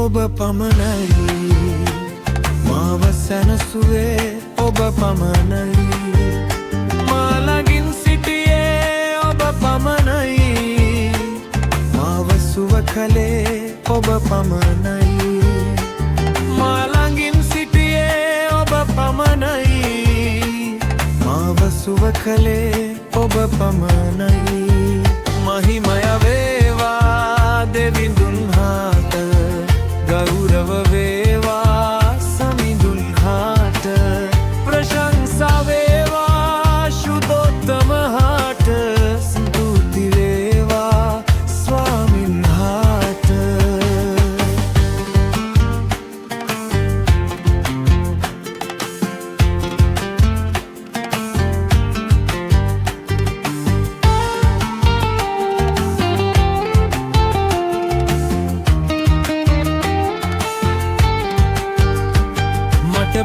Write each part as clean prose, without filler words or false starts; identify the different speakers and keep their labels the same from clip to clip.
Speaker 1: ඔබ පමණයි මාව සැනසුවේ ඔබ පමණයි මා ළඟින් සිටියේ ඔබ පමණයි මාව සුව කළේ ඔබ පමණයි මා ළඟින් සිටියේ ඔබ පමණයි මාව සුව කළේ ඔබ පමණයි මහිමය වේවා දෙවිඳුන් හාට ගෞරව වේවා සමිඳුන් හාට ප්‍රශංසා වේවා ශුද්ධෝත්තම හාට ස්තුති වේවා ස්වාමින් හාට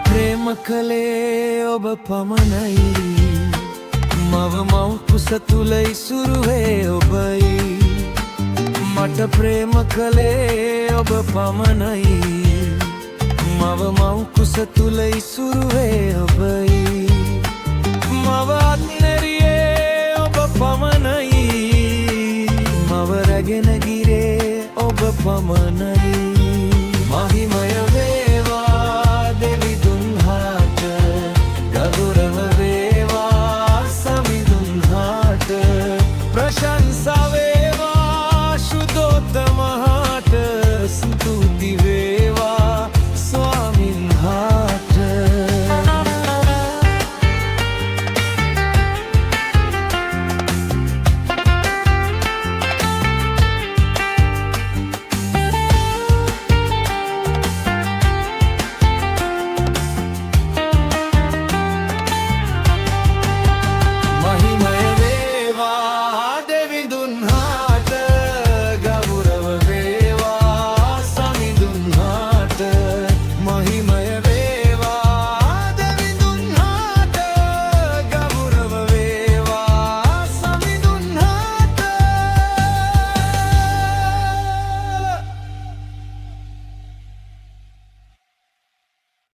Speaker 1: ප්‍රේම කළේ ඔබ පමණයි මව මව් කුස තුල ඉසුරුවේ ඔබයි මට ප්‍රේම කළේ ඔබ පමණයි මව මව් කුස තුල ඉසුරුවේ ඔබයි මව අත්නෙරියේ ඔබ පමණයි මව රැගෙන ගිරේ ඔබ පමණයි